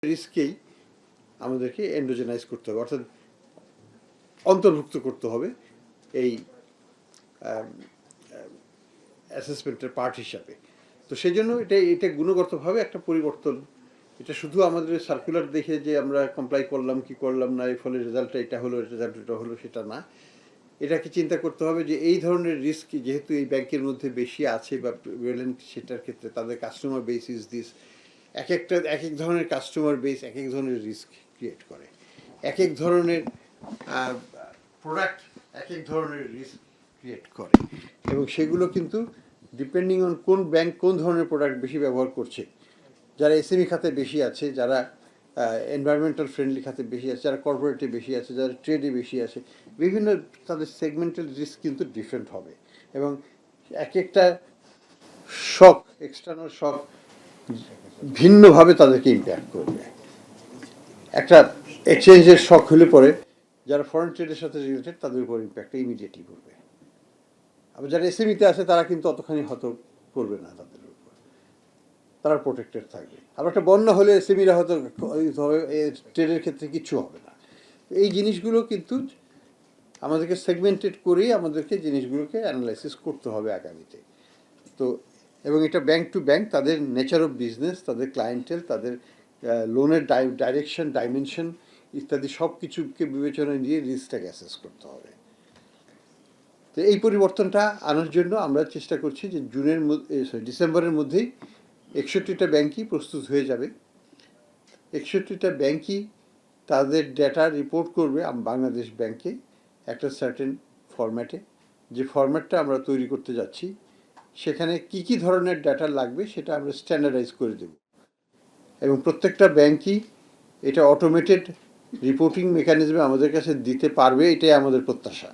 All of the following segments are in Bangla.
রিস্ককেই আমাদেরকে এন্ডোজেনাইজ করতে হবে, অর্থাৎ অন্তর্ভুক্ত করতে হবে এই অ্যাসেসমেন্টের পার্ট হিসাবে। তো সেই জন্য এটা গুণগতভাবে একটা পরিবর্তন। এটা শুধু আমাদের সার্কুলার দেখে যে আমরা কমপ্লাই করলাম কি করলাম না, এর ফলে রেজাল্টটা এটা হলো, রেজাল্ট এটা হলো, সেটা না। এটাকে চিন্তা করতে হবে যে এই ধরনের রিস্ক যেহেতু এই ব্যাংকের মধ্যে বেশি আছে বা প্রিভ্যালেন্ট, সেটার ক্ষেত্রে তাদের কাস্টমার বেস ইজ দিস। এক এক ধরনের কাস্টমার বেস এক এক ধরনের রিস্ক ক্রিয়েট করে, এক এক ধরনের প্রোডাক্ট এক এক ধরনের রিস্ক ক্রিয়েট করে, এবং সেগুলো কিন্তু ডিপেন্ডিং অন কোন ব্যাংক কোন ধরনের প্রোডাক্ট বেশি ব্যবহার করছে। যারা এসএমই খাতে বেশি আছে, যারা এনভায়রনমেন্টাল ফ্রেন্ডলি খাতে বেশি আছে, যারা কর্পোরেটে বেশি আছে, যারা ট্রেডে বেশি আছে, বিভিন্ন তাদের সেগমেন্টাল রিস্ক কিন্তু ডিফারেন্ট হবে, এবং এক একটা শক, এক্সটার্নাল শক ভিন্নভাবে তাদেরকে ইম্প্যাক্ট করবে। একটা এক্সচেঞ্জের শক হলে পরে যারা ফরেন ট্রেডের সাথে রিলেটেড তাদের উপর ইম্প্যাক্টটা ইমিডিয়েটলি পড়বে। আবার যারা এসএমইতে আছে তারা কিন্তু অতখানি হয়তো পড়বে না, তাদের উপর তারা প্রোটেক্টেড থাকবে। আবার একটা বন্যা হলে এসএমইরা হয়তো ট্রেডের ক্ষেত্রে কিচ্ছু হবে না। এই জিনিসগুলো কিন্তু আমাদেরকে সেগমেন্টেড করেই আমাদেরকে জিনিসগুলোকে অ্যানালাইসিস করতে হবে আগামীতে। তো এবং এটা ব্যাংক টু ব্যাংক তাদের নেচার অফ বিজনেস, তাদের ক্লায়েন্টেল, তাদের লোনের ডাইরেকশন, ডাইমেনশন ইত্যাদি সব কিছুকে বিবেচনায় নিয়ে রিস্কটাকে অ্যাসেস করতে হবে। তো এই পরিবর্তনটা আনার জন্য আমরা চেষ্টা করছি যে ডিসেম্বরের মধ্যেই 61টা ব্যাংকই প্রস্তুত হয়ে যাবে। 61টা ব্যাংকই তাদের ডেটা রিপোর্ট করবে বাংলাদেশ ব্যাংকে একটা সার্টেন ফরম্যাটে। যে ফরম্যাটটা আমরা তৈরি করতে যাচ্ছি সেখানে কি কি ধরনের ডাটা লাগবে সেটা আমরা স্ট্যান্ডার্ডাইজ করে দেব, এবং প্রত্যেকটা ব্যাংকই এটা অটোমেটেড রিপোর্টিং মেকানিজমে আমাদের কাছে দিতে পারবে, এটাই আমাদের প্রত্যাশা।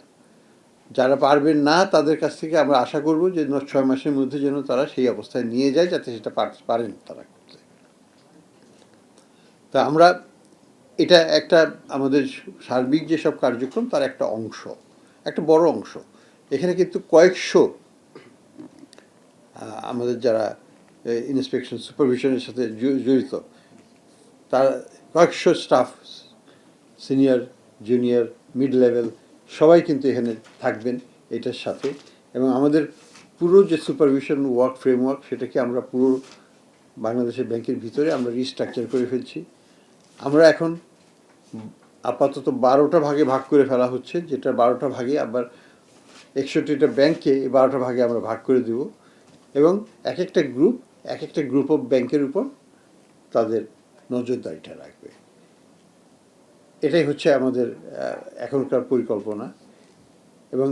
যারা পারবেন না তাদের কাছ থেকে আমরা আশা করব যে 6 মাসের মধ্যে যেন তারা সেই অবস্থায় নিয়ে যায়, যাতে সেটা পারেন তারা করতে। তা আমরা এটা একটা আমাদের সার্বিক যেসব কার্যক্রম তার একটা অংশ, একটা বড় অংশ। এখানে কিন্তু কয়েকশো আমাদের যারা ইন্সপেকশন সুপারভিশনের সাথে জড়িত তার কয়েকশো staff, senior, junior, mid level সবাই কিন্তু এখানে থাকবেন এটার সাথে। এবং আমাদের পুরো যে সুপারভিশন ফ্রেমওয়ার্ক সেটাকে আমরা পুরো বাংলাদেশের ব্যাংকের ভিতরে আমরা রিস্ট্রাকচার করে ফেলছি। আমরা এখন আপাতত 12টা ভাগে ভাগ করে ফেলা হচ্ছে, যেটা 12টা ভাগে আবার 61টা ব্যাংকে 12টা ভাগে আমরা ভাগ করে দেব, এবং এক একটা গ্রুপ অফ ব্যাংকের উপর তাদের নজরদারিটা রাখবে। এটাই হচ্ছে আমাদের এখনকার পরিকল্পনা। এবং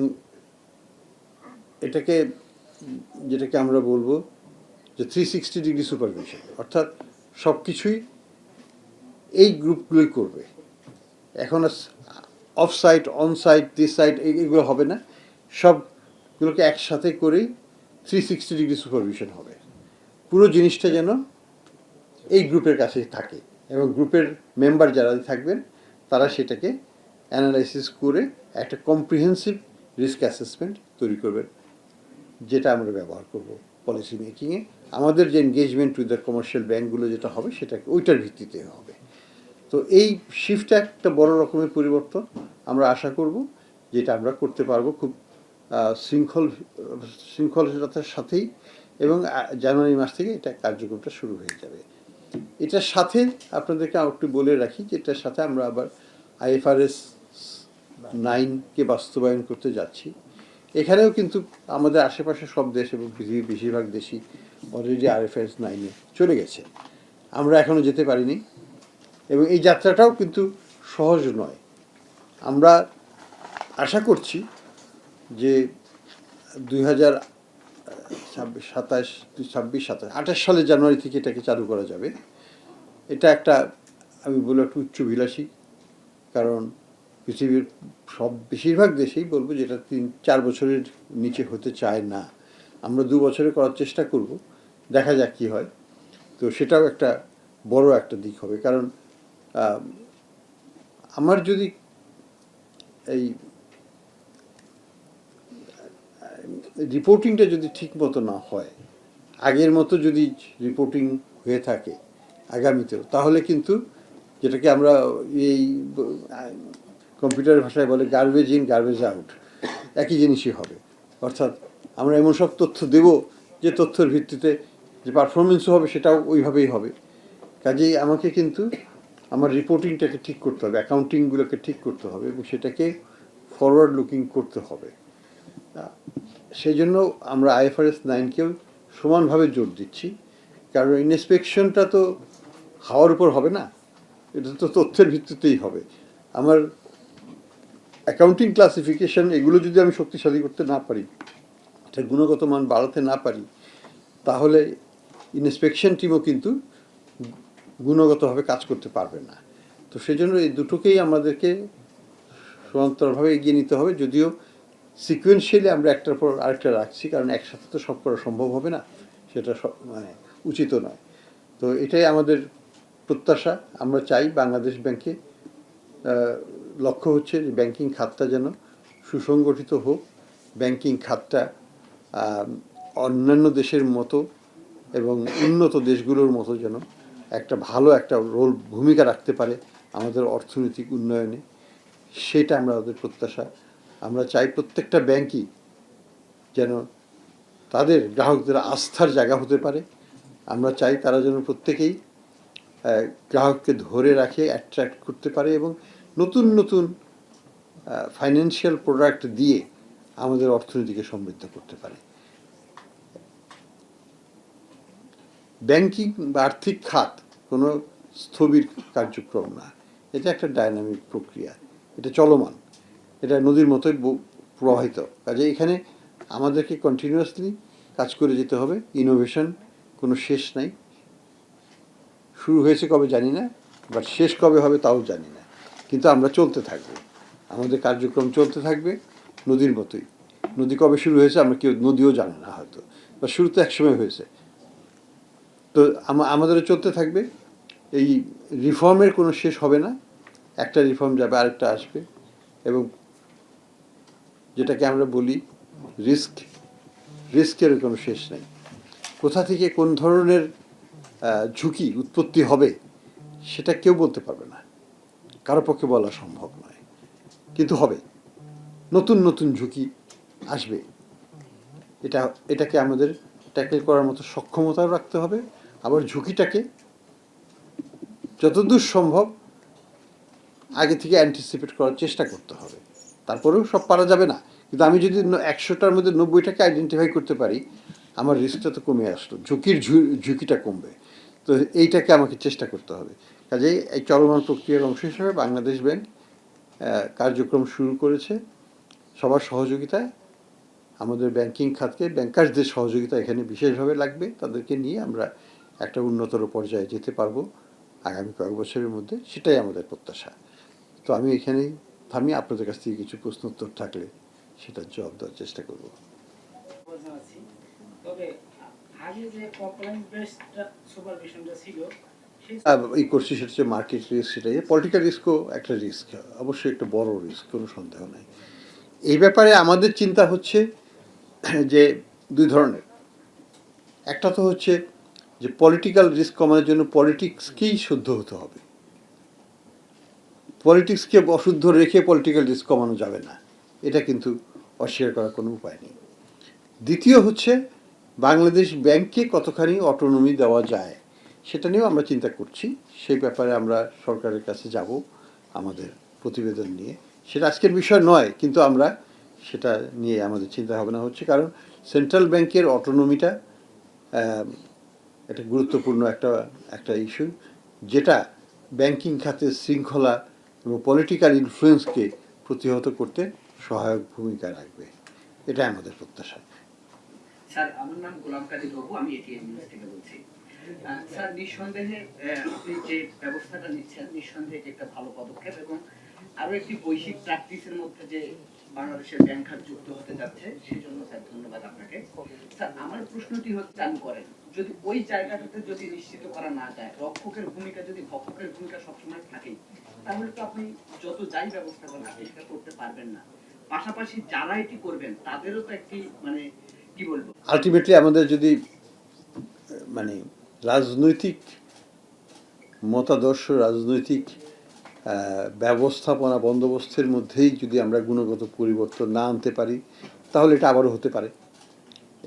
যেটাকে আমরা বলবো যে 360 ডিগ্রি সুপারভিশন, অর্থাৎ সব কিছুই এই গ্রুপগুলোই করবে। এখন off site, on site, this site এগুলো হবে না, সবগুলোকে একসাথে করেই 360 ডিগ্রি সুপারভিশন হবে। পুরো জিনিসটা যেন এই গ্রুপের কাছে থাকে, এবং গ্রুপের মেম্বার যারা থাকবেন তারা সেটাকে অ্যানালাইসিস করে একটা কম্প্রিহেন্সিভ রিস্ক অ্যাসেসমেন্ট তৈরি করবেন, যেটা আমরা ব্যবহার করব পলিসি মেকিংয়ে। আমাদের যে এনগেজমেন্ট উইথ দ্য কমার্শিয়াল ব্যাঙ্কগুলো যেটা হবে সেটাকে ওইটার ভিত্তিতে হবে। তো এই শিফটটা একটা বড় রকমের পরিবর্তন, আমরা আশা করব যেটা আমরা করতে পারবো খুব শৃঙ্খলতার সাথেই, এবং জানুয়ারি মাস থেকে এটা কার্যক্রমটা শুরু হয়ে যাবে। এটার সাথে আপনাদেরকে একটু বলে রাখি যে এটার সাথে আমরা আবার IFRS 9কে বাস্তবায়ন করতে যাচ্ছি। এখানেও কিন্তু আমাদের আশেপাশে সব দেশ এবং পৃথিবীর বেশিরভাগ দেশই অলরেডি IFRS 9-এ চলে গেছে, আমরা এখনও যেতে পারিনি, এবং এই যাত্রাটাও কিন্তু সহজ নয়। আমরা আশা করছি যে 2026 সালের জানুয়ারি থেকে এটাকে চালু করা যাবে। এটা একটা, আমি বলবো একটু উচ্চভিলাষী, কারণ পৃথিবীর বেশিরভাগ দেশেই বলবো যেটা 3-4 বছরের নিচে হতে চায় না। আমরা 2 বছরে করার চেষ্টা করব, দেখা যাক কী হয়। তো সেটাও একটা বড় একটা দিক হবে, কারণ আমার যদি এই রিপোর্টিংটা যদি ঠিক মতো না হয়, আগের মতো যদি রিপোর্টিং হয়ে থাকে, আগামীতেও, তাহলে কিন্তু যেটাকে আমরা এই কম্পিউটার ভাষায় বলে গার্বেজ ইন গার্বেজ আউট, একই জিনিসই হবে। অর্থাৎ আমরা এমন সব তথ্য দেব যে তথ্যের ভিত্তিতে যে পারফরমেন্সও হবে সেটাও ওইভাবেই হবে। কাজেই আমাকে কিন্তু আমার রিপোর্টিংটাকে ঠিক করতে হবে, অ্যাকাউন্টিংগুলোকে ঠিক করতে হবে এবং সেটাকে ফরওয়ার্ড লুকিং করতে হবে। সেই জন্য আমরা IFRS 9কেও সমানভাবে জোর দিচ্ছি, কারণ ইন্সপেকশনটা তো হাওয়ার উপর হবে না, এটা তো তথ্যের ভিত্তিতেই হবে। আমার অ্যাকাউন্টিং ক্লাসিফিকেশন এগুলো যদি আমি শক্তিশালী করতে না পারি, এটা গুণগত মান বাড়াতে না পারি, তাহলে ইন্সপেকশন টিমও কিন্তু গুণগতভাবে কাজ করতে পারবে না। তো সেই জন্য এই দুটোকেই আমাদেরকে সমান্তরালভাবে এগিয়ে নিতে হবে, যদিও সিকুয়েন্সিয়ালি আমরা একটার পর আরেকটা রাখছি, কারণ একসাথে তো সব করা সম্ভব হবে না, সেটা মানে উচিত নয়। তো এটাই আমাদের প্রত্যাশা। আমরা চাই বাংলাদেশ ব্যাংকে লক্ষ্য হচ্ছে যে ব্যাংকিং খাতটা যেন সুসংগঠিত হোক, ব্যাংকিং খাতটা অন্যান্য দেশের মতো এবং উন্নত দেশগুলোর মতো যেন একটা ভালো একটা ভূমিকা রাখতে পারে আমাদের অর্থনৈতিক উন্নয়নে, সেটা আমাদের প্রত্যাশা। আমরা চাই প্রত্যেকটা ব্যাংকই যেন তাদের গ্রাহকদের আস্থার জায়গা হতে পারে। আমরা চাই তারা যেন প্রত্যেকেই গ্রাহককে ধরে রাখে, অ্যাট্রাক্ট করতে পারে এবং নতুন নতুন ফাইন্যান্সিয়াল প্রোডাক্ট দিয়ে আমাদের অর্থনীতিকে সমৃদ্ধ করতে পারে। ব্যাংকিং বা আর্থিক খাত কোনো স্থবির কার্যক্রম না, এটা একটা ডায়নামিক প্রক্রিয়া, এটা চলমান, এটা নদীর মতোই প্রবাহিত। কাজে এখানে আমাদেরকে কন্টিনিউয়াসলি কাজ করে যেতে হবে। ইনোভেশন কোনো শেষ নাই, শুরু হয়েছে কবে জানি না, বাট শেষ কবে হবে তাও জানি না, কিন্তু আমরা চলতে থাকবো, আমাদের কার্যক্রম চলতে থাকবে নদীর মতোই। নদী কবে শুরু হয়েছে আমরা কেউ নদীও জানে না হয়তো, বা শুরু তো একসময় হয়েছে। তো আমাদেরও চলতে থাকবে, এই রিফর্মের কোনো শেষ হবে না, একটা রিফর্ম যাবে আরেকটা আসবে, এবং যেটাকে আমরা বলি রিস্কের কোনো শেষ নেই। কোথা থেকে কোন ধরনের ঝুঁকি উৎপত্তি হবে সেটা কেউ বলতে পারবে না, কারো পক্ষে বলা সম্ভব নয়, কিন্তু হবে, নতুন নতুন ঝুঁকি আসবে। এটাকে আমাদের ট্যাকেল করার মতো সক্ষমতাও রাখতে হবে, আবার ঝুঁকিটাকে যতদূর সম্ভব আগে থেকে অ্যান্টিসিপেট করার চেষ্টা করতে হবে। তারপরেও সব পারা যাবে না, কিন্তু আমি যদি 100টার মধ্যে 90টাকে আইডেন্টিফাই করতে পারি, আমার রিস্কটা তো কমে আসলো, ঝুঁকিটা কমবে। তো এইটাকে আমাকে চেষ্টা করতে হবে। কাজেই এই চলমান প্রক্রিয়ার অংশ হিসেবে বাংলাদেশ ব্যাংক কার্যক্রম শুরু করেছে সবার সহযোগিতায়। আমাদের ব্যাংকিং খাতকে ব্যাংকার্সদের সহযোগিতা এখানে বিশেষভাবে লাগবে, তাদেরকে নিয়ে আমরা একটা উন্নতর পর্যায়ে যেতে পারবো আগামী কয়েক বছরের মধ্যে, সেটাই আমাদের প্রত্যাশা। তো আমি এখানেই থামি, আপনাদের কাছ থেকে কিছু প্রশ্ন উত্তর থাকলে সেটার জবাব দেওয়ার চেষ্টা করব। এই করছি সেটা হচ্ছে মার্কেট রিস্ক, সেটাই পলিটিক্যাল রিস্কও একটা রিস্ক, অবশ্যই একটা বড় রিস্ক, কোনো সন্দেহ নাই। এই ব্যাপারে আমাদের চিন্তা হচ্ছে যে দুই ধরনের। একটা তো হচ্ছে যে পলিটিক্যাল রিস্ক কমানোর জন্য পলিটিক্সকেই শুদ্ধ হতে হবে, পলিটিক্সকে অশুদ্ধ রেখে পলিটিক্যাল রিস্ক কমানো যাবে না, এটা কিন্তু অস্বীকার করার কোনো উপায় নেই। দ্বিতীয় হচ্ছে বাংলাদেশ ব্যাংককে কতখানি অটোনমি দেওয়া যায় সেটা নিয়েও আমরা চিন্তা করছি। সেই ব্যাপারে আমরা সরকারের কাছে যাব আমাদের প্রতিবেদন নিয়ে, সেটা আজকের বিষয় নয়, কিন্তু আমরা সেটা নিয়ে আমাদের চিন্তা ভাবনা হচ্ছে, কারণ সেন্ট্রাল ব্যাংকের অটোনমিটা একটা গুরুত্বপূর্ণ একটা ইস্যু, যেটা ব্যাংকিং খাতের শৃঙ্খলা এবং পলিটিক্যাল ইনফ্লুয়েন্সকে প্রতিহত করতে সহায়ক ভূমিকা রাখবে, এটাই আমাদের প্রত্যাশা। স্যার, আমার নাম গোলাম কাদির বাবু, আমি এটিএম নিউজ থেকে বলছি। স্যার, নিঃসন্দেহে আপনি যে ব্যবস্থাটা নিচ্ছেন নিঃসন্দেহে এটি একটা ভালো পদক্ষেপ, এবং আরো একটি বৈশ্বিক প্র্যাকটিসের মধ্যে যে বাংলাদেশের ব্যাংক খাত যুক্ত হতে যাচ্ছে, সেই জন্য স্যার ধন্যবাদ আপনাকে। স্যার, আমার প্রশ্নটি হচ্ছে, চালু করেন যদি ওই জায়গাটাতে যদি নিশ্চিত করা না যায়, রক্ষকের ভূমিকা যদি ভক্ষকের ভূমিকা সবসময় থাকে, তাহলে তো আপনি যত যাই ব্যবস্থা করেন আপনি সেটা করতে পারবেন না। পাশাপাশি যারা এটি করবেন তাদেরও তো একটি মানে কি বলবো, আলটিমেটলি আমাদের যদি মানে রাজনৈতিক মতাদর্শ রাজনৈতিক ব্যবস্থাপনা বন্দোবস্তের মধ্যেই যদি আমরা গুণগত পরিবর্তন না আনতে পারি, তাহলে এটা আবারও হতে পারে,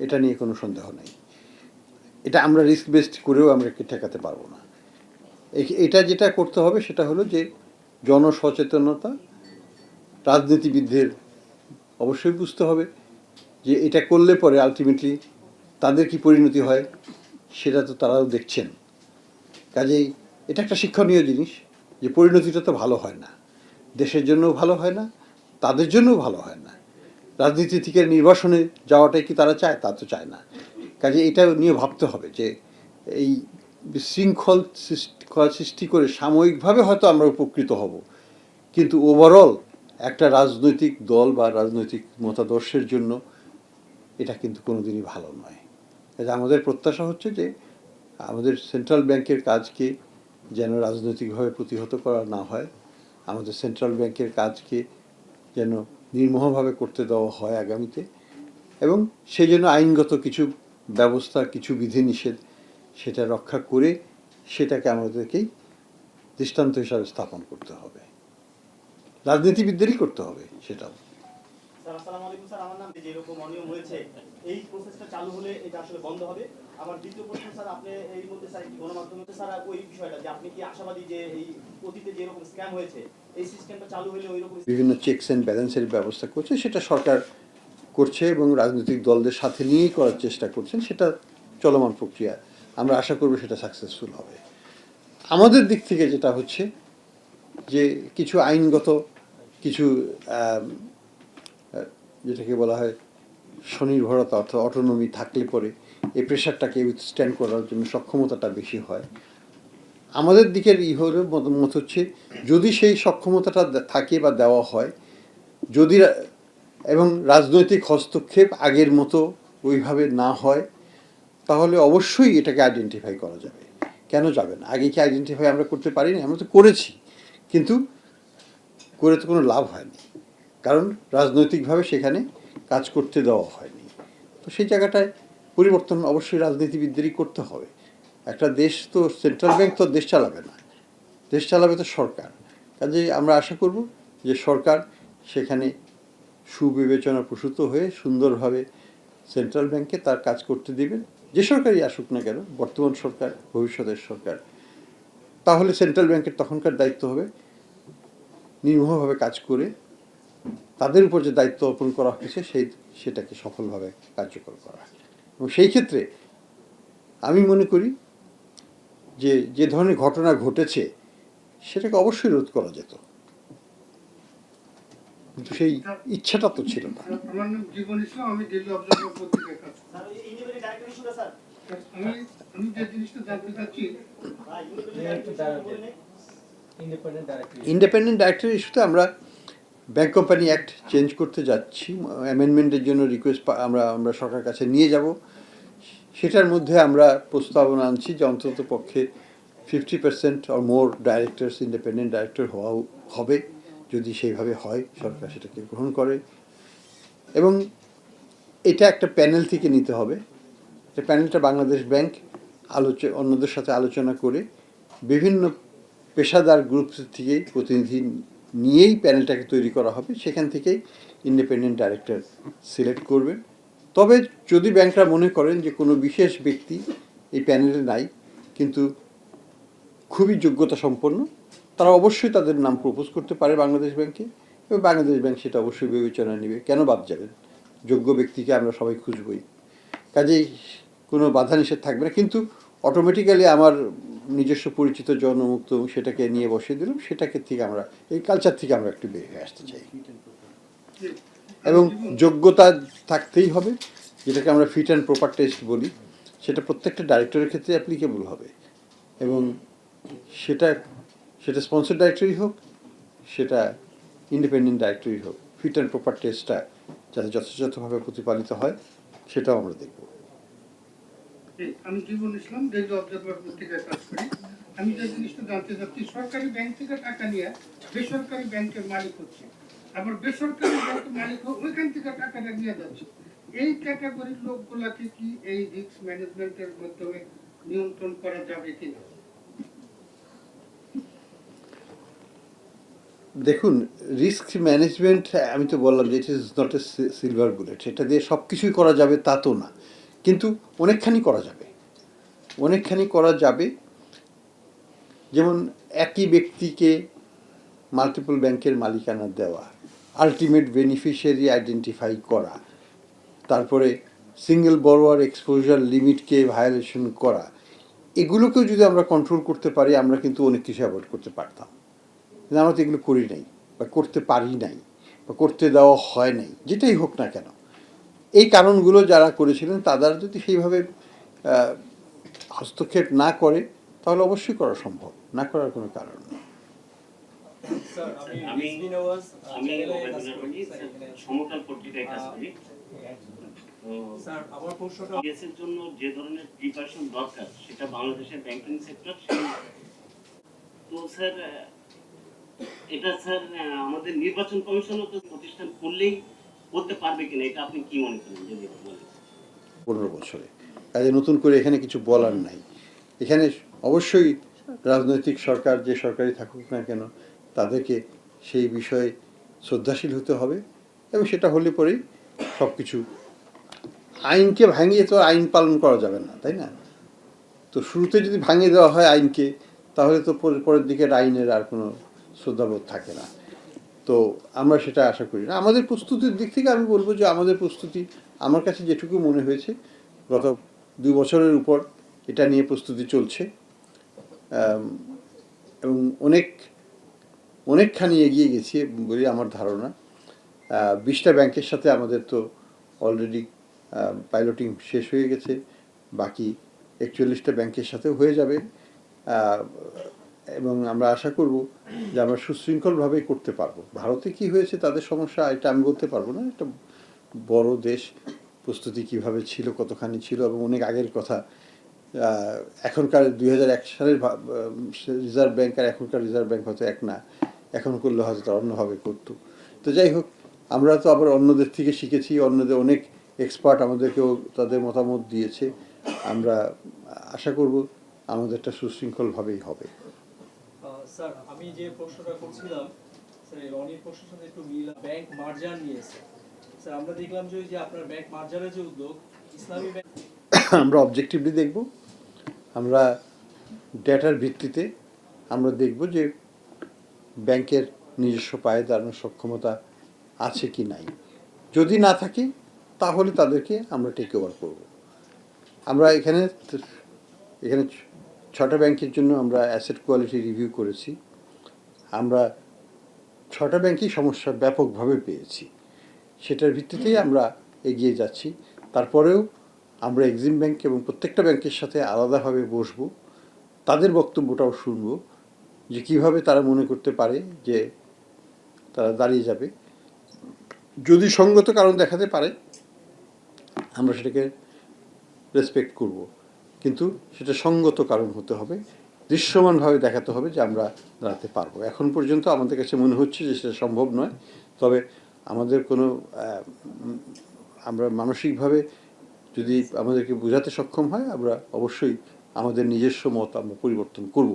এটা নিয়ে কোনো সন্দেহ নেই। এটা আমরা রিস্ক বেসড করেও আমরা ঠেকাতে পারবো না। এটা যেটা করতে হবে সেটা হলো যে জনসচেতনতা, রাজনীতিবিদদের অবশ্যই বুঝতে হবে যে এটা করলে পরে আলটিমেটলি তাদের কি পরিণতি হয় সেটা তো তারাও দেখছেন। কাজেই এটা একটা শিক্ষণীয় জিনিস যে পরিণতিটা তো ভালো হয় না, দেশের জন্যও ভালো হয় না, তাদের জন্যও ভালো হয় না। রাজনীতি থেকে নির্বাসনে যাওয়াটাই কি তারা চায়? তা তো চায় না। কাজে এটা নিয়ে ভাবতে হবে যে এই বিশৃঙ্খল সৃষ্টি করে সাময়িকভাবে হয়তো আমরা উপকৃত হব, কিন্তু ওভারঅল একটা রাজনৈতিক দল বা রাজনৈতিক মতাদর্শের জন্য এটা কিন্তু কোনোদিনই ভালো নয়। কাজে আমাদের প্রত্যাশা হচ্ছে যে আমাদের সেন্ট্রাল ব্যাংকের কাজকে যেন রাজনৈতিকভাবে প্রতিহত করা না হয়, আমাদের সেন্ট্রাল ব্যাংকের কাজকে যেন নির্মোহভাবে করতে দেওয়া হয় আগামীতে, এবং সেই জন্য আইনগত কিছু ব্যবস্থা, কিছু বিধিনিষেধ সেটা রক্ষা করে সেটাকে আমাদেরকেই দৃষ্টান্ত হিসাবে স্থাপন করতে হবে, রাজনীতিবিদদেরই করতে হবে সেটাও। স্যার আসসালামু আলাইকুম। স্যার আমার নাম যেরকম অনিয়ম হয়েছে এই প্রসেসটা চালু হলে এটা আসলে বন্ধ হবে। আমার দ্বিতীয় প্রশ্ন স্যার, আপনি এই মধ্যে স্যার গণমাধ্যমে স্যার ওই বিষয়টা যে আপনি কি আশাবাদী যে এই অতীতে যেরকম স্ক্যাম হয়েছে এই সিস্টেমটা চালু হলে ওই রকম বিভিন্ন চেকস অ্যান্ড ব্যালেন্সের ব্যবস্থা করছে, সেটা সরকার করছে এবং রাজনৈতিক দলদের সাথে নিয়েই করার চেষ্টা করছেন, সেটা চলমান প্রক্রিয়া। আমরা আশা করব সেটা সাকসেসফুল হবে। আমাদের দিক থেকে যেটা হচ্ছে যে কিছু আইনগত কিছু যেটাকে বলা হয় স্বনির্ভরতা অর্থাৎ অটোনমি থাকলে পরে এই প্রেশারটাকে উইথস্ট্যান্ড করার জন্য সক্ষমতাটা বেশি হয়। আমাদের দিকের হলো মত হচ্ছে যদি সেই সক্ষমতাটা থাকে বা দেওয়া হয়, যদি এবং রাজনৈতিক হস্তক্ষেপ আগের মতো ওইভাবে না হয়, তাহলে অবশ্যই এটাকে আইডেন্টিফাই করা যাবে। কেন যাবে না? আগে কি আইডেন্টিফাই আমরা করতে পারিনি? আমরা তো করেছি, কিন্তু করে তো কোনো লাভ হয়নি, কারণ রাজনৈতিকভাবে সেখানে কাজ করতে দেওয়া হয়নি। তো সেই জায়গাটায় পরিবর্তন অবশ্যই রাজনীতিবিদদেরই করতে হবে। একটা দেশ তো, সেন্ট্রাল ব্যাংক তো দেশ চালাবে না, দেশ চালাবে তো সরকার। কাজেই আমরা আশা করব যে সরকার সেখানে সুবিবেচনা প্রসূত হয়ে সুন্দরভাবে সেন্ট্রাল ব্যাংকে তার কাজ করতে দিবেন, যে সরকারই আসুক না কেন, বর্তমান সরকার, ভবিষ্যতের সরকার। তাহলে সেন্ট্রাল ব্যাংকের তখনকার দায়িত্ব হবে নির্মোহভাবে কাজ করে তাদের উপর যে দায়িত্ব অর্পণ করা হয়েছে সেটাকে সফলভাবে কার্যকর করা। এবং সেই ক্ষেত্রে আমি মনে করি যে যে ধরনের ঘটনা ঘটেছে সেটাকে অবশ্যই রোধ করা যেত, কিন্তু সেই ইচ্ছাটা তো ছিল না। আমার নাম জীবন ইসলাম, আমি দিল্লি অবজারভার পত্রিকায় কাজ করি। স্যার এই ইন্ডিপেন্ডেন্ট ডাইরেক্টর ইস্যুটা স্যার আমি আমি যে জিনিসটা জানতে চাচ্ছি, ভাই ইন্ডিপেন্ডেন্ট ডাইরেক্টর ইস্যুতে আমরা ব্যাংক কোম্পানি অ্যাক্ট চেঞ্জ করতে যাচ্ছি, অ্যামেন্ডমেন্টের জন্য রিকোয়েস্ট আমরা সরকারের কাছে নিয়ে যাব। সেটার মধ্যে আমরা প্রস্তাবনা আনছি যে অন্তত পক্ষে 50% or more directors independent director হবে, যদি সেইভাবে হয় সরকার সেটাকে গ্রহণ করে। এবং এটা একটা প্যানেল থেকে নিতে হবে। এই প্যানেলটা বাংলাদেশ ব্যাংক অন্যদের সাথে আলোচনা করে বিভিন্ন পেশাদার গ্রুপ থেকে প্রতিনিধি নিয়েই প্যানেলটাকে তৈরি করা হবে, সেখান থেকেই ইন্ডিপেন্ডেন্ট ডাইরেক্টর সিলেক্ট করবেন। তবে যদি ব্যাংকরা মনে করেন যে কোনো বিশেষ ব্যক্তি এই প্যানেলে নাই কিন্তু খুবই যোগ্যতা সম্পন্ন, তারা অবশ্যই তাদের নাম প্রপোজ করতে পারে বাংলাদেশ ব্যাংকে, এবং বাংলাদেশ ব্যাংক সেটা অবশ্যই বিবেচনায় নেবে। কেন বাদ যাবেন? যোগ্য ব্যক্তিকে আমরা সবাই খুঁজবই, কাজেই কোনো বাধা নিষেধ থাকবে না। কিন্তু অটোমেটিক্যালি আমার নিজস্ব পরিচিত জনমুক্ত সেটাকে নিয়ে বসিয়ে দিলাম, সেটাকে থেকে আমরা এই কালচার থেকে আমরা একটু বের হয়ে আসতে চাই। এবং যোগ্যতা থাকতেই হবে, যেটাকে আমরা ফিট অ্যান্ড প্রপার টেস্ট বলি, সেটা প্রত্যেকটা ডাইরেক্টরের ক্ষেত্রে অ্যাপ্লিকেবল হবে। এবং সেটা স্পন্সর ডাইরেক্টরি হোক, সেটা ইন্ডিপেন্ডেন্ট ডাইরেক্টরি হোক, ফিট অ্যান্ড প্রপার টেস্টটা যাতে যথাযথভাবে প্রতিপালিত হয় সেটাও আমরা দেখব। আমি জীবন ইসলাম, দিল্লি অবজারভার পত্রিকায় কাজ করি। আমি যে জিনিসটা জানতে চাচ্ছি, সরকারি ব্যাংক থেকে টাকা নিয়ে বেসরকারি ব্যাংকের মালিক হচ্ছে, আবার বেসরকারি ব্যাংকের মালিক ওইখান থেকে টাকাটা নিয়ে যাচ্ছে। এই ক্যাটাগরির লোকগুলাকে কি এই রিস্ক ম্যানেজমেন্টের মাধ্যমে নিয়ন্ত্রণ করা যাবে কিনা? দেখুন, রিস্ক ম্যানেজমেন্ট আমি তো বললাম যে it is not a silver bullet, সেটা দিয়ে সব কিছুই করা যাবে তা তো না, কিন্তু অনেকখানি করা যাবে, অনেকখানি করা যাবে। যেমন একই ব্যক্তিকে মাল্টিপল ব্যাংকের মালিকানা দেওয়া, আলটিমেট বেনিফিশিয়ারি আইডেন্টিফাই করা, তারপরে সিঙ্গেল বড়োয়ার এক্সপোজার লিমিটকে ভায়োলেশন করা, এগুলোকেও যদি আমরা কন্ট্রোল করতে পারি আমরা কিন্তু অনেক কিছু অ্যাভয়েড করতে পারতাম। কিন্তু আমরা তো এগুলো করি নাই, বা করতে পারি নাই, বা করতে দেওয়া হয় নাই, যেটাই হোক না কেন। এই কারণগুলো যারা করেছিলেন তারা যদি সেইভাবে হস্তক্ষেপ না করে তাহলে অবশ্যই করা সম্ভব, না করার কোনো কারণ নেই। স্যার আমি রিজভি নওয়াজ আমি চ্যানেলে ওবেদুল্লাহ কাজ করি। রনি, স্যার, এখানে সমকাল পত্রিকায় কাজ করি। তো স্যার আমার প্রশ্নটা DBS এর জন্য যে ধরনের প্রিপারেশন দরকার সেটা বাংলাদেশের ব্যাংকিং সেক্টর, তো স্যার এটা স্যার আমাদের নির্বাচন কমিশনও তো প্রতিষ্ঠান করলেই করতে পারবে কিনা, এটা আপনি কি মনে করেন যদি একটু বলেন? 15 বছরে কাজে নতুন করে এখানে কিছু বলার নাই। এখানে অবশ্যই রাজনৈতিক সরকার যে সরকারই থাকুক না কেন তাদেরকে সেই বিষয়ে শ্রদ্ধাশীল হতে হবে, এবং সেটা হলে পরেই সব কিছু, আইনকে ভাঙিয়ে তো আইন পালন করা যাবে না, তাই না? তো শুরুতে যদি ভাঙিয়ে দেওয়া হয় আইনকে, তাহলে তো পরের দিকের আইনের আর কোনো শ্রদ্ধাবোধ থাকে না। তো আমরা সেটা আশা করি না। আমাদের প্রস্তুতির দিক থেকে আমি বলবো যে আমাদের প্রস্তুতি, আমার কাছে যেটুকু মনে হয়েছে গত 2 বছরের উপর এটা নিয়ে প্রস্তুতি চলছে, এবং অনেকখানি এগিয়ে গেছি বলে আমার ধারণা। 20টা ব্যাংকের সাথে আমাদের তো অলরেডি পাইলটিং শেষ হয়ে গেছে, বাকি 41টা ব্যাংকের সাথেও হয়ে যাবে, এবং আমরা আশা করব যে আমরা সুশৃঙ্খলভাবেই করতে পারবো। ভারতে কি হয়েছে তাদের সমস্যা এটা আমি বলতে পারবো না, একটা বড় দেশ, প্রস্তুতি কিভাবে ছিল, কতখানি ছিল, এবং অনেক আগের কথা। এখনকার 2001 সালের রিজার্ভ ব্যাংক আর এখনকার রিজার্ভ ব্যাংক হয়তো এক না, এখন করলে হয়তো তারা অন্যভাবে করতো। তো যাই হোক, আমরা তো আবার অন্যদের থেকে শিখেছি, অন্যদের অনেক এক্সপার্ট আমাদেরকেও তাদের মতামত দিয়েছে। আমরা আশা করব আমাদেরটা সুশৃঙ্খলভাবেই হবে। স্যার আমি যে প্রশ্নটা করছিলাম স্যার এই রনির প্রশ্নের সাথে একটু মিল, ব্যাংক মার্জার নিয়ে স্যার আমরা দেখলাম যে ওই যে আপনার ব্যাংক মার্জারের যে উদ্যোগ, ইসলামী ব্যাংক আমরা অবজেক্টিভলি দেখব, আমরা ডেটার ভিত্তিতে আমরা দেখব যে ব্যাংকের নিজস্ব পায়ে দাঁড়ানোর সক্ষমতা আছে কি নাই। যদি না থাকে তাহলে তাদেরকে আমরা টেক ওভার করব। আমরা এখানে 6টা ব্যাংকের জন্য আমরা অ্যাসেট কোয়ালিটি রিভিউ করেছি। আমরা 6টা ব্যাংকই সমস্যা ব্যাপকভাবে পেয়েছি, সেটার ভিত্তিতেই আমরা এগিয়ে যাচ্ছি। তারপরেও আমরা এক্সিম ব্যাংক এবং প্রত্যেকটা ব্যাংকের সাথে আলাদাভাবে বসবো, তাদের বক্তব্যটাও শুনবো যে কীভাবে তারা মনে করতে পারে যে তারা দাঁড়িয়ে যাবে। যদি সঙ্গত কারণ দেখাতে পারে আমরা সেটাকে রেসপেক্ট করব, কিন্তু সেটা সঙ্গত কারণ হতে হবে, দৃশ্যমানভাবে দেখাতে হবে যে আমরা দাঁড়াতে পারবো। এখন পর্যন্ত আমাদের কাছে মনে হচ্ছে যে সেটা সম্ভব নয়, তবে আমাদের কোনো আমরা মানসিকভাবে যদি আমাদেরকে বোঝাতে সক্ষম হয় আমরা অবশ্যই আমাদের নিজস্ব মত আমরা পরিবর্তন করব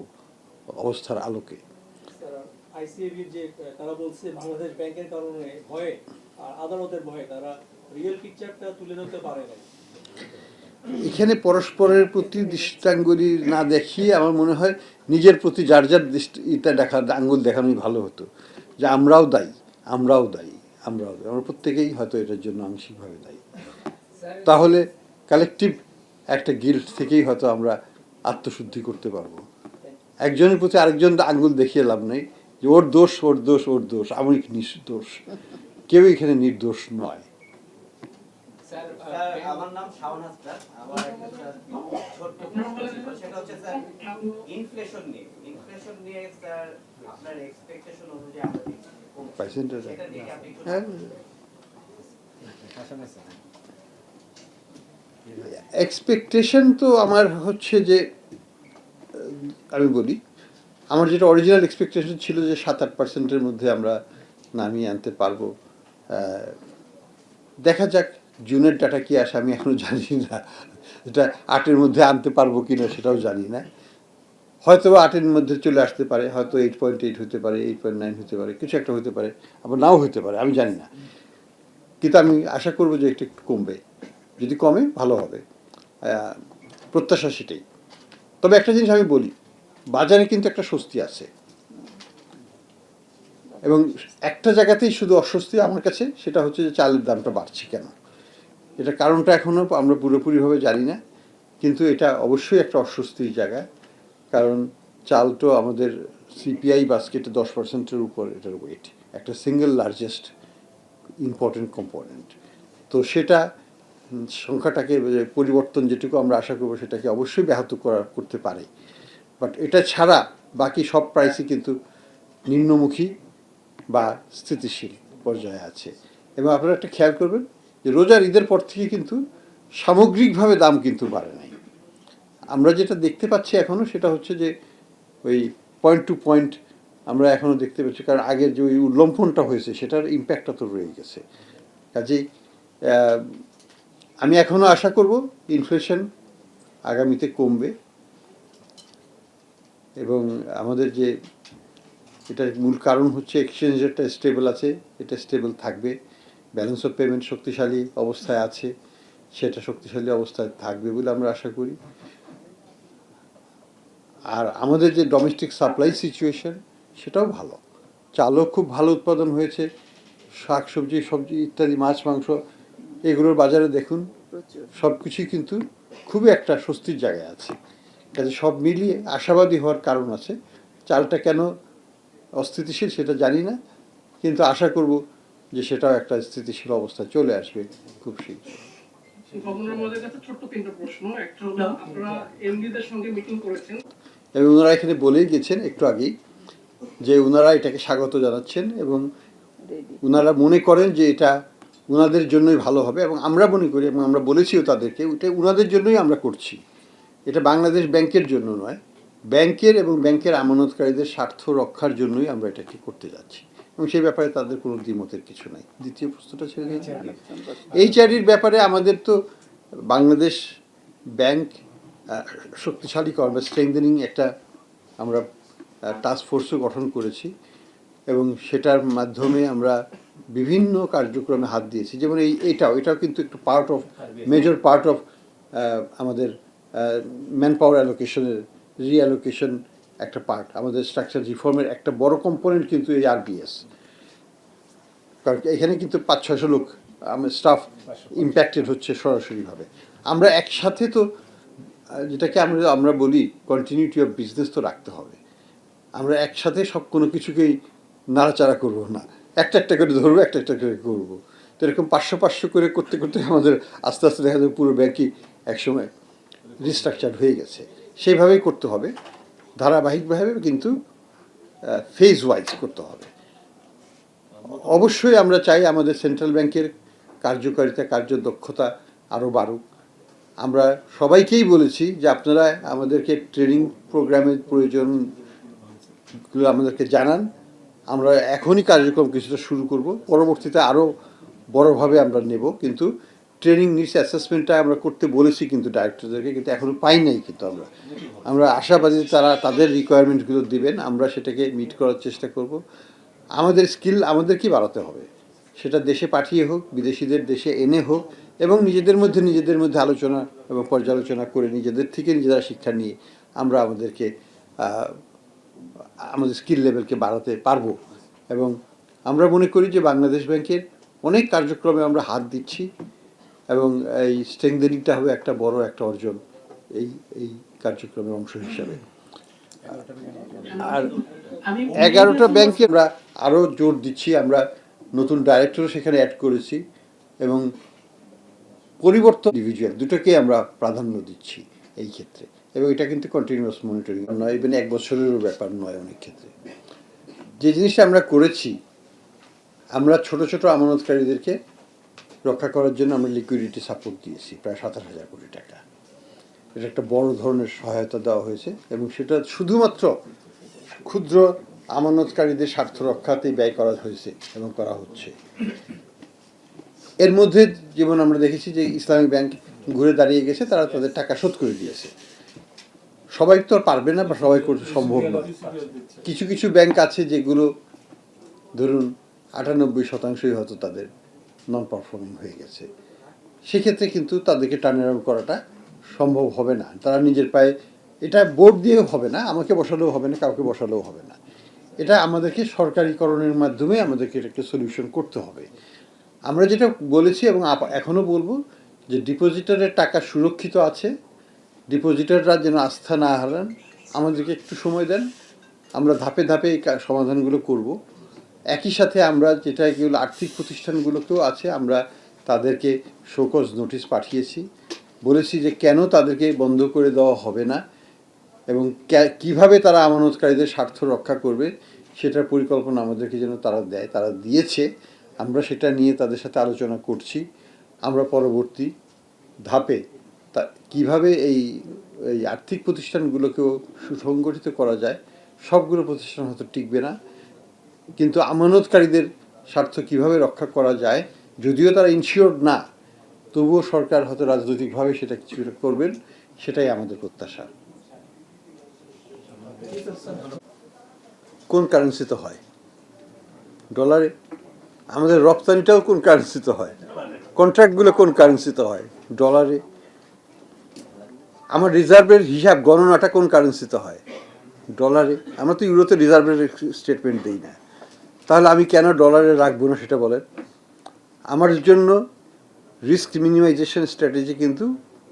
অবস্থার আলোকে। স্যার আইসিএবির যে তারা বলছে বাংলাদেশ ব্যাংকের কারণে ভয়ে আর আদালতের ভয়ে তারা রিয়েল পিকচারটা তুলে ধরতে পারে না। এখানে পরস্পরের প্রতি দৃষ্টাঙ্গুলি না দেখিয়ে আমার মনে হয় নিজের প্রতি যার যার দৃষ্টিটা আঙ্গুল দেখানোই ভালো হতো, যে আমরাও দায়ী, আমরা প্রত্যেকেই হয়তো এটার জন্য আংশিকভাবে দায়ী। তাহলে কালেকটিভ একটা গিল্ট থেকেই হয়তো আমরা আত্মশুদ্ধি করতে পারবো। একজনের প্রতি আরেকজন আঙ্গুল দেখিয়ে লাভ নেই যে ওর দোষ, আমি নির্দোষ, কেউ এখানে নির্দোষ নয়। স্যার আমার নাম শাওন হাসনাত। আমার একটা ছোট্ট প্রশ্ন ছিল, সেটা হচ্ছে স্যার ইনফ্লেশন নিয়ে স্যার আপনার এক্সপেকটেশন অনুযায়ী আমরা সেটা নিয়ে আপনি একটু এক্সপেকটেশন তো আমার হচ্ছে যে, আমি বলি আমার যেটা অরিজিনাল এক্সপেকটেশন ছিল যে 7-8% মধ্যে আমরা নামিয়ে আনতে পারবো। দেখা যাক জুনের ডাটা কি আসে, আমি এখনো জানি না এটা 8-এর মধ্যে আনতে পারবো কিনা সেটাও জানি না। হয়তো 8-এর মধ্যে চলে আসতে পারে, হয়তো 8.8 হতে পারে, 8.9 হতে পারে, কিছু একটা হতে পারে, আবার নাও হতে পারে, আমি জানি না। কিন্তু আমি আশা করবো যে একটু কমবে, যদি কমে ভালো হবে, প্রত্যাশা সেটাই। তবে একটা জিনিস আমি বলি, বাজারে কিন্তু একটা স্বস্তি আছে, এবং একটা জায়গাতেই শুধু অস্বস্তি আমার কাছে, সেটা হচ্ছে যে চালের দামটা বাড়ছে কেন। এটা কারণটা এখনও আমরা পুরোপুরিভাবে জানি না, কিন্তু এটা অবশ্যই একটা অস্বস্তির জায়গা। কারণ চাল তো আমাদের সিপিআই বাস্কেটে 10%-এর উপর এটার ওয়েট, একটা সিঙ্গেল লার্জেস্ট ইম্পর্টেন্ট কম্পোনেন্ট। তো সেটা সংখ্যাটাকে পরিবর্তন যেটুকু আমরা আশা করবো সেটাকে অবশ্যই ব্যাহত করতে পারে। বাট এটা ছাড়া বাকি সব প্রাইসই কিন্তু নিম্নমুখী বা স্থিতিশীল পর্যায়ে আছে। এবং আপনারা একটা খেয়াল করবেন যে রোজার ঈদের পর থেকে কিন্তু সামগ্রিকভাবে দাম কিন্তু বাড়ে নাই। আমরা যেটা দেখতে পাচ্ছি এখনও সেটা হচ্ছে যে ওই পয়েন্ট টু পয়েন্ট আমরা এখনও দেখতে পাচ্ছি, কারণ আগের যে ওই উল্লম্ফনটা হয়েছে সেটার ইম্প্যাক্টটা তো রয়ে গেছে। কাজেই আমি এখনও আশা করব ইনফ্লেশন আগামীতে কমবে, এবং আমাদের যে এটার মূল কারণ হচ্ছে এক্সচেঞ্জ রেটটা স্টেবল আছে, এটা স্টেবল থাকবে, ব্যালেন্স অফ পেমেন্ট শক্তিশালী অবস্থায় আছে, সেটা শক্তিশালী অবস্থায় থাকবে বলে আমরা আশা করি। আর আমাদের যে ডোমেস্টিক সাপ্লাই সিচুয়েশন সেটাও ভালো, চালও খুব ভালো উৎপাদন হয়েছে, শাক সবজি ইত্যাদি, মাছ মাংস, এগুলোর বাজারে দেখুন সব কিছুই কিন্তু খুবই একটা স্বস্তির জায়গায় আছে। কাজে সব মিলিয়ে আশাবাদী হওয়ার কারণ আছে। চালটা কেন অস্থিতিশীল সেটা জানি না, কিন্তু আশা করব যে সেটাও একটা স্থিতিশীল অবস্থায় চলে আসবে খুব শীঘ্র। গভর্নর মহোদয়ের কাছে ছোট্ট 3টা প্রশ্ন। একটা হলো, আপনারা এমডিদের সঙ্গে মিটিং করেছেন, এবং ওনারা এখানে বলেই গেছেন একটু আগেই যে ওনারা এটাকে স্বাগত জানাচ্ছেন, এবং ওনারা মনে করেন যে এটা ওনাদের জন্যই ভালো হবে, এবং আমরা মনে করি এবং আমরা বলেছিও তাদেরকে ওটা ওনাদের জন্যই আমরা করছি, এটা বাংলাদেশ ব্যাংকের জন্য নয়, ব্যাংকের এবং ব্যাংকের আমানতকারীদের স্বার্থ রক্ষার জন্যই আমরা এটাকে করতে যাচ্ছি, এবং সেই ব্যাপারে তাদের কোনো দ্বিমতের কিছু নাই। দ্বিতীয় প্রশ্নটা ছিল এইচআরডির ব্যাপারে আমাদের তো বাংলাদেশ ব্যাংক শক্তিশালী করা বা স্ট্রেংথেনিং একটা আমরা টাস্ক ফোর্সও গঠন করেছি, এবং সেটার মাধ্যমে আমরা বিভিন্ন কার্যক্রমে হাত দিয়েছি। যেমন এটাও কিন্তু একটু part of major part of আমাদের ম্যান পাওয়ার অ্যালোকেশনের রিঅ্যালোকেশন একটা পার্ট, আমাদের স্ট্রাকচার রিফর্মের একটা বড় কম্পোনেন্ট কিন্তু এই আরবিএস। কারণ এখানে কিন্তু 500-600 লোক আমার স্টাফ ইম্প্যাক্টেড হচ্ছে সরাসরিভাবে। আমরা একসাথে তো যেটাকে আমরা বলি কন্টিনিউটি অফ বিজনেস তো রাখতে হবে, আমরা একসাথে সব কোনো কিছুকেই নাড়াচাড়া করব না, একটা একটা করে ধরবো, একটা একটা করে করবো। তো এরকম 500 করে করতে করতে আমাদের আস্তে আস্তে দেখা যাবে পুরো ব্যাংকই একসময় রিস্ট্রাকচার হয়ে গেছে। সেইভাবেই করতে হবে, ধারাবাহিকভাবে, কিন্তু ফেজ ওয়াইজ করতে হবে। অবশ্যই আমরা চাই আমাদের সেন্ট্রাল ব্যাংকের কার্যকারিতা, কার্যদক্ষতা আরও বাড়ুক। আমরা সবাইকেই বলেছি যে আপনারা আমাদেরকে ট্রেনিং প্রোগ্রামের প্রয়োজনগুলো আমাদেরকে জানান, আমরা এখনই কার্যক্রম কিছুটা শুরু করব, পরবর্তীতে আরও বড়োভাবে আমরা নেব। কিন্তু ট্রেনিং নিডস অ্যাসেসমেন্টটা আমরা করতে বলেছি কিন্তু ডাইরেক্টরদেরকে, কিন্তু এখনও পাই নাই। কিন্তু আমরা আশাবাদী তারা তাদের রিকোয়ারমেন্টগুলো দিবেন, আমরা সেটাকে মিট করার চেষ্টা করব। আমাদের স্কিল আমাদেরকেই বাড়াতে হবে, সেটা দেশে পাঠিয়ে হোক, বিদেশিদের দেশে এনে হোক, এবং নিজেদের মধ্যে আলোচনা এবং পর্যালোচনা করে নিজেদের থেকে নিজেরা শিক্ষা নিয়ে আমরা আমাদের স্কিল লেভেলকে বাড়াতে পারবো। এবং আমরা মনে করি যে বাংলাদেশ ব্যাংকের অনেক কার্যক্রমে আমরা হাত দিচ্ছি, এবং এই স্ট্রেংথেনিংটা হবে একটা বড় একটা অর্জন এই কার্যক্রমের অংশ হিসাবে। আর 11টা ব্যাংকে আমরা আরও জোর দিচ্ছি, আমরা নতুন ডাইরেক্টরও সেখানে অ্যাড করেছি, এবং পরিবর্তন ইন্ডিভিজুয়াল দুটোকেই আমরা প্রাধান্য দিচ্ছি এই ক্ষেত্রে। এবং এটা কিন্তু কন্টিনিউয়াস মনিটরিং নয়, ইভেন 1 বছরেরও ব্যাপার নয়। অনেক ক্ষেত্রে যে জিনিসটা আমরা করেছি, আমরা ছোট ছোট আমানতকারীদেরকে রক্ষা করার জন্য আমরা লিকুইডিটি সাপোর্ট দিয়েছি প্রায় 27,000 কোটি টাকা। এটা একটা বড় ধরনের সহায়তা দেওয়া হয়েছে, এবং সেটা শুধুমাত্র ক্ষুদ্র আমানতকারীদের স্বার্থ রক্ষাতেই ব্যয় করা হয়েছে এবং করা হচ্ছে। এর মধ্যে যেমন আমরা দেখেছি যে ইসলামী ব্যাংক ঘুরে দাঁড়িয়ে গেছে, তারা তাদের টাকা শোধ করে দিয়েছে। সবাই তো আর পারবে না বা সবাই করতে সম্ভব নয়। কিছু কিছু ব্যাংক আছে যেগুলো ধরুন 98% হয়তো তাদের নন পারফর্মিং হয়ে গেছে, সেক্ষেত্রে কিন্তু তাদেরকে টার্ন অ্যারাউন্ড করাটা সম্ভব হবে না। তারা নিজের পায়ে, এটা বোর্ড দিয়েও হবে না, আমাকে বসালেও হবে না, কাউকে বসালেও হবে না, এটা আমাদেরকে সরকারিকরণের মাধ্যমে আমাদেরকে এটা একটা সলিউশন করতে হবে। আমরা যেটা বলেছি এবং এখনও বলবো যে ডিপোজিটারের টাকা সুরক্ষিত আছে, ডিপোজিটাররা যেন আস্থা না হারান, আমাদেরকে একটু সময় দেন, আমরা ধাপে ধাপে এই সমাধানগুলো করব। একই সাথে আমরা যেটা এগুলো আর্থিক প্রতিষ্ঠানগুলোকেও আছে, আমরা তাদেরকে শোকজ নোটিশ পাঠিয়েছি, বলেছি যে কেন তাদেরকে বন্ধ করে দেওয়া হবে না এবং কিভাবে তারা আমানতকারীদের স্বার্থ রক্ষা করবে সেটার পরিকল্পনা আমাদেরকে যেন তারা দেয়। তারা দিয়েছে, আমরা সেটা নিয়ে তাদের সাথে আলোচনা করছি। আমরা পরবর্তী ধাপে তা কীভাবে এই আর্থিক প্রতিষ্ঠানগুলোকেও সুসংগঠিত করা যায়। সবগুলো প্রতিষ্ঠান হয়তো টিকবে না, কিন্তু আমানতকারীদের স্বার্থ কিভাবে রক্ষা করা যায়, যদিও তারা ইনশিওর্ড না, তবুও সরকার হয়তো রাজনৈতিকভাবে সেটা কিছু করবেন, সেটাই আমাদের প্রত্যাশা। কোন কারেন্সিতে হয়? ডলারে। আমাদের রপ্তানিটাও কোন কারেন্সিতে হয়? কন্ট্রাক্টগুলো কোন কারেন্সিতে হয়? ডলারে। আমার রিজার্ভের হিসাব গণনাটা কোন কারেন্সিতে হয়? ডলারে। আমরা তো ইউরোতে রিজার্ভের স্টেটমেন্ট দিই না, তাহলে আমি কেন ডলারে রাখবো না সেটা বলেন। আমার জন্য রিস্ক মিনিমাইজেশন স্ট্র্যাটেজি কিন্তু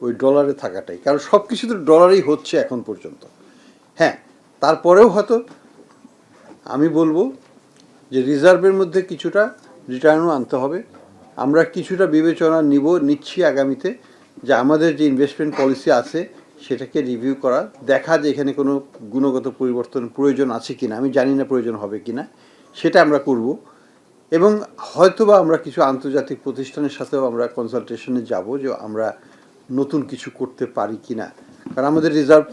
ওই ডলারে থাকাটাই, কারণ সব কিছু তো ডলারেই হচ্ছে এখন পর্যন্ত। হ্যাঁ, তারপরেও হয়তো আমি বলবো যে রিজার্ভের মধ্যে কিছুটা রিটার্নও আনতে হবে। আমরা কিছুটা বিবেচনা নিচ্ছি আগামীতে, যে আমাদের যে ইনভেস্টমেন্ট পলিসি আছে সেটাকে রিভিউ করা, দেখা যে এখানে কোনো গুণগত পরিবর্তন প্রয়োজন আছে কিনা, আমি জানি না প্রয়োজন হবে কিনা, সেটা আমরা করব। এবং হয়তোবা আমরা কিছু আন্তর্জাতিক প্রতিষ্ঠানের সাথেও আমরা কনসালটেশনে যাব যে আমরা নতুন কিছু করতে পারি কিনা। কারণ আমাদের রিজার্ভ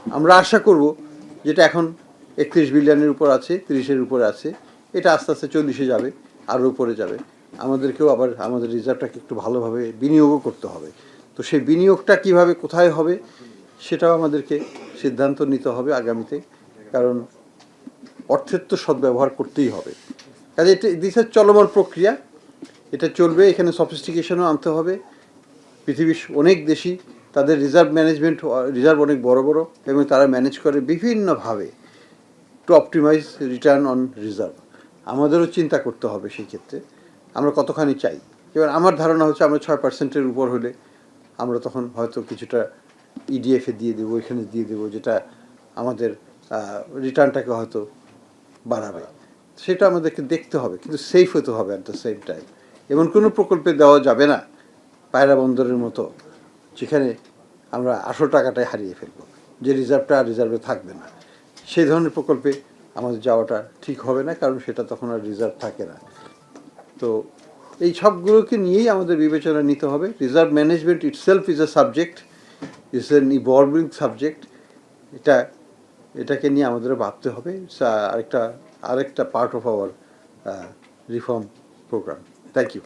আমরা আশা করব যেটা এখন 31 বিলিয়নের উপর আছে, 30-এর উপরে আছে, এটা আস্তে আস্তে 40-এ যাবে, আরও উপরে যাবে। আমাদেরকেও আবার আমাদের রিজার্ভটাকে একটু ভালোভাবে বিনিয়োগও করতে হবে। তো সেই বিনিয়োগটা কিভাবে কোথায় হবে সেটাও আমাদেরকে সিদ্ধান্ত নিতে হবে আগামীতে, কারণ অর্থের তো সদ্ব্যবহার করতেই হবে। কাজে এটা দিসের চলমান প্রক্রিয়া, এটা চলবে। এখানে সফিস্টিকেশনও আনতে হবে। পৃথিবীর অনেক দেশই তাদের রিজার্ভ অনেক বড় বড়, এবং তারা ম্যানেজ করে বিভিন্নভাবে to optimise return on reserve. আমাদেরও চিন্তা করতে হবে সেই ক্ষেত্রে আমরা কতখানি চাই। এবার আমার ধারণা হচ্ছে আমরা 6%-এর উপর হলে আমরা তখন হয়তো কিছুটা ইডিএফে দিয়ে দেবো, এখানে দিয়ে দেবো, যেটা আমাদের রিটার্নটাকে হয়তো বাড়াবে। সেটা আমাদেরকে দেখতে হবে, কিন্তু সেফ হতে হবে অ্যাট দ্য সেম টাইম। এমন কোনো প্রকল্পে দেওয়া যাবে না পায়রা বন্দরের মতো, যেখানে আমরা আসল টাকাটাই হারিয়ে ফেলব, যে রিজার্ভটা আর রিজার্ভে থাকবে না। সেই ধরনের প্রকল্পে আমাদের যাওয়াটা ঠিক হবে না, কারণ সেটা তখন আর রিজার্ভ থাকে না। তো এই সবগুলোকে নিয়েই আমাদের বিবেচনা নিতে হবে। Reserve management itself is a subject, is an evolving subject. এটাকে নিয়ে আমাদের ভাবতে হবে। আরেকটা part of our reform programme. Thank you.